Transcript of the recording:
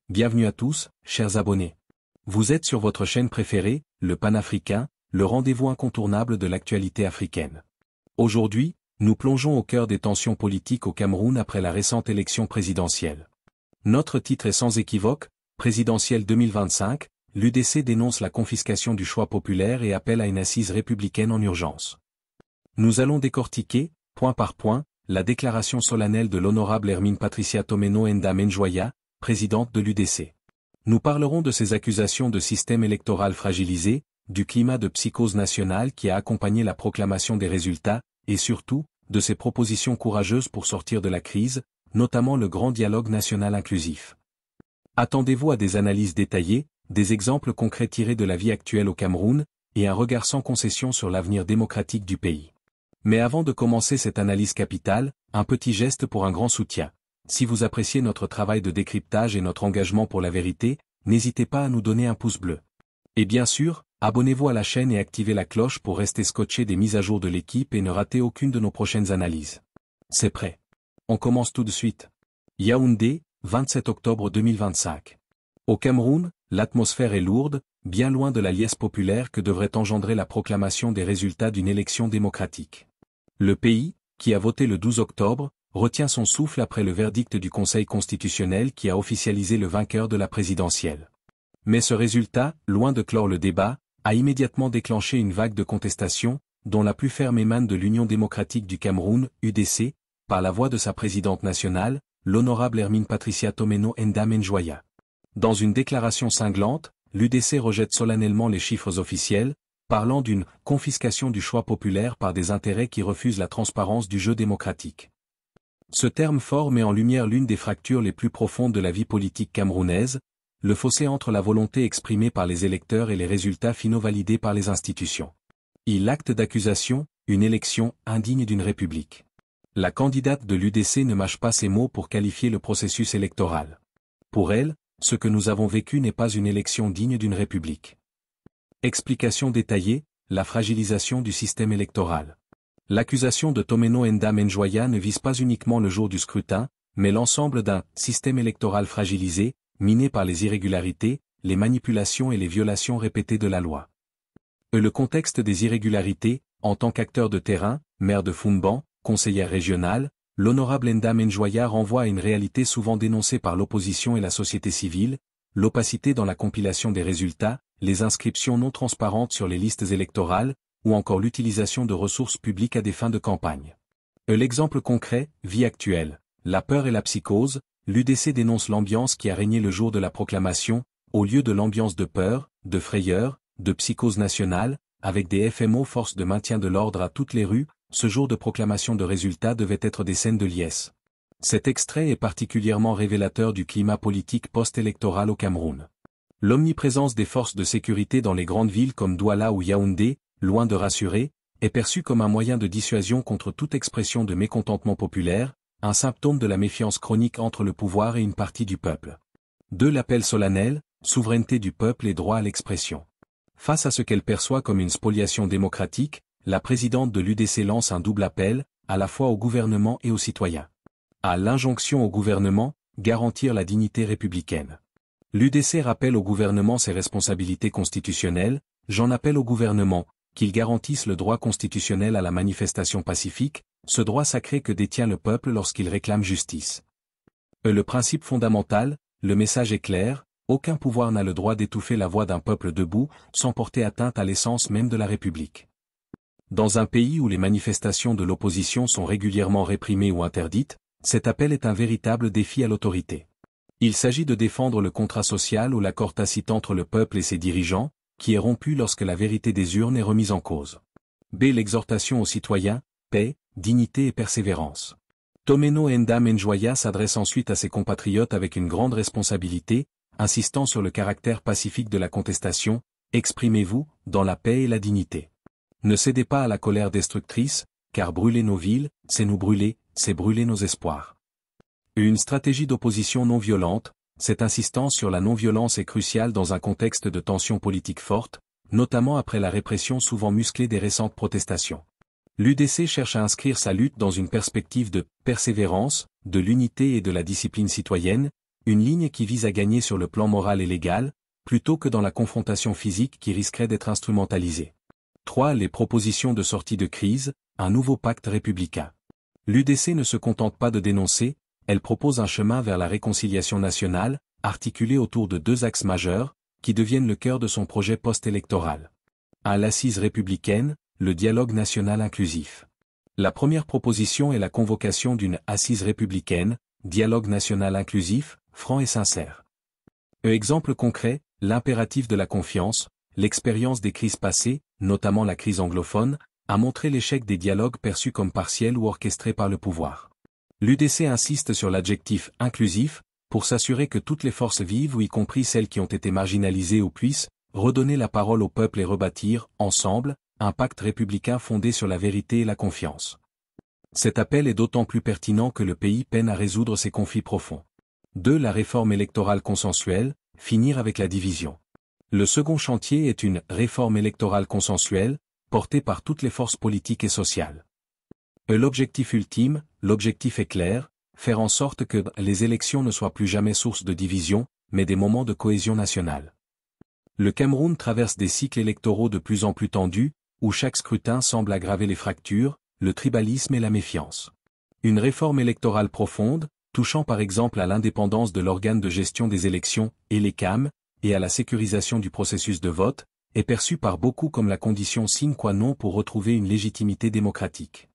Bienvenue à tous, chers abonnés. Vous êtes sur votre chaîne préférée, le Panafricain, le rendez-vous incontournable de l'actualité africaine. Aujourd'hui, nous plongeons au cœur des tensions politiques au Cameroun après la récente élection présidentielle. Notre titre est sans équivoque, Présidentielle 2025, l'UDC dénonce la confiscation du choix populaire et appelle à une assise républicaine en urgence. Nous allons décortiquer, point par point, la déclaration solennelle de l'honorable Hermine Patricia Tomeno Enda Menjoya, présidente de l'UDC. Nous parlerons de ces accusations de système électoral fragilisé, du climat de psychose nationale qui a accompagné la proclamation des résultats, et surtout, de ses propositions courageuses pour sortir de la crise, notamment le grand dialogue national inclusif. Attendez-vous à des analyses détaillées, des exemples concrets tirés de la vie actuelle au Cameroun, et un regard sans concession sur l'avenir démocratique du pays. Mais avant de commencer cette analyse capitale, un petit geste pour un grand soutien. Si vous appréciez notre travail de décryptage et notre engagement pour la vérité, n'hésitez pas à nous donner un pouce bleu. Et bien sûr, abonnez-vous à la chaîne et activez la cloche pour rester scotché des mises à jour de l'équipe et ne rater aucune de nos prochaines analyses. C'est prêt. On commence tout de suite. Yaoundé, 27 octobre 2025. Au Cameroun, l'atmosphère est lourde, bien loin de la liesse populaire que devrait engendrer la proclamation des résultats d'une élection démocratique. Le pays, qui a voté le 12 octobre, retient son souffle après le verdict du Conseil constitutionnel qui a officialisé le vainqueur de la présidentielle. Mais ce résultat, loin de clore le débat, a immédiatement déclenché une vague de contestation, dont la plus ferme émane de l'Union démocratique du Cameroun, UDC, par la voix de sa présidente nationale, l'honorable Hermine Patricia Tomeno Enda Menjoya. Dans une déclaration cinglante, l'UDC rejette solennellement les chiffres officiels, parlant d'une « confiscation du choix populaire par des intérêts qui refusent la transparence du jeu démocratique ». Ce terme fort met en lumière l'une des fractures les plus profondes de la vie politique camerounaise, le fossé entre la volonté exprimée par les électeurs et les résultats finaux validés par les institutions. L'acte d'accusation, une élection indigne d'une république. La candidate de l'UDC ne mâche pas ses mots pour qualifier le processus électoral. Pour elle, ce que nous avons vécu n'est pas une élection digne d'une république. Explication détaillée, la fragilisation du système électoral. L'accusation de Tomeno Enda Menjoya ne vise pas uniquement le jour du scrutin, mais l'ensemble d'un système électoral fragilisé, miné par les irrégularités, les manipulations et les violations répétées de la loi. Le contexte des irrégularités, en tant qu'acteur de terrain, maire de Foumban, conseillère régionale, l'honorable Enda Menjoya renvoie à une réalité souvent dénoncée par l'opposition et la société civile, l'opacité dans la compilation des résultats, les inscriptions non transparentes sur les listes électorales, ou encore l'utilisation de ressources publiques à des fins de campagne. L'exemple concret, vie actuelle, la peur et la psychose, l'UDC dénonce l'ambiance qui a régné le jour de la proclamation, au lieu de l'ambiance de peur, de frayeur, de psychose nationale, avec des FMO forces de maintien de l'ordre à toutes les rues, ce jour de proclamation de résultats devait être des scènes de liesse. Cet extrait est particulièrement révélateur du climat politique post-électoral au Cameroun. L'omniprésence des forces de sécurité dans les grandes villes comme Douala ou Yaoundé, loin de rassurer, est perçu comme un moyen de dissuasion contre toute expression de mécontentement populaire, un symptôme de la méfiance chronique entre le pouvoir et une partie du peuple. L'appel solennel, souveraineté du peuple et droit à l'expression. Face à ce qu'elle perçoit comme une spoliation démocratique, la présidente de l'UDC lance un double appel, à la fois au gouvernement et aux citoyens. À l'injonction au gouvernement, garantir la dignité républicaine. L'UDC rappelle au gouvernement ses responsabilités constitutionnelles, j'en appelle au gouvernement, qu'ils garantissent le droit constitutionnel à la manifestation pacifique, ce droit sacré que détient le peuple lorsqu'il réclame justice. Le principe fondamental, le message est clair, aucun pouvoir n'a le droit d'étouffer la voix d'un peuple debout, sans porter atteinte à l'essence même de la République. Dans un pays où les manifestations de l'opposition sont régulièrement réprimées ou interdites, cet appel est un véritable défi à l'autorité. Il s'agit de défendre le contrat social ou l'accord tacite entre le peuple et ses dirigeants, qui est rompu lorsque la vérité des urnes est remise en cause. L'exhortation aux citoyens, paix, dignité et persévérance. Tomeno Enda Menjoya s'adresse ensuite à ses compatriotes avec une grande responsabilité, insistant sur le caractère pacifique de la contestation, exprimez-vous, dans la paix et la dignité. Ne cédez pas à la colère destructrice, car brûler nos villes, c'est nous brûler, c'est brûler nos espoirs. Une stratégie d'opposition non violente, cette insistance sur la non-violence est cruciale dans un contexte de tensions politiques fortes, notamment après la répression souvent musclée des récentes protestations. L'UDC cherche à inscrire sa lutte dans une perspective de persévérance, de l'unité et de la discipline citoyenne, Une ligne qui vise à gagner sur le plan moral et légal, plutôt que dans la confrontation physique qui risquerait d'être instrumentalisée. 3. Les propositions de sortie de crise, un nouveau pacte républicain. L'UDC ne se contente pas de dénoncer, elle propose un chemin vers la réconciliation nationale, articulé autour de 2 axes majeurs, qui deviennent le cœur de son projet post-électoral. 1. L'assise républicaine, le dialogue national inclusif. La première proposition est la convocation d'une assise républicaine, dialogue national inclusif, franc et sincère. Exemple concret, l'impératif de la confiance, l'expérience des crises passées, notamment la crise anglophone, a montré l'échec des dialogues perçus comme partiels ou orchestrés par le pouvoir. L'UDC insiste sur l'adjectif « inclusif » pour s'assurer que toutes les forces vives ou y compris celles qui ont été marginalisées ou puissent redonner la parole au peuple et rebâtir, ensemble, un pacte républicain fondé sur la vérité et la confiance. Cet appel est d'autant plus pertinent que le pays peine à résoudre ses conflits profonds. 2. La réforme électorale consensuelle, finir avec la division. Le second chantier est une réforme électorale consensuelle, portée par toutes les forces politiques et sociales. L'objectif ultime, l'objectif est clair, faire en sorte que les élections ne soient plus jamais source de division, mais des moments de cohésion nationale. Le Cameroun traverse des cycles électoraux de plus en plus tendus, où chaque scrutin semble aggraver les fractures, le tribalisme et la méfiance. Une réforme électorale profonde, touchant par exemple à l'indépendance de l'organe de gestion des élections, ELECAM, et à la sécurisation du processus de vote, est perçue par beaucoup comme la condition sine qua non pour retrouver une légitimité démocratique.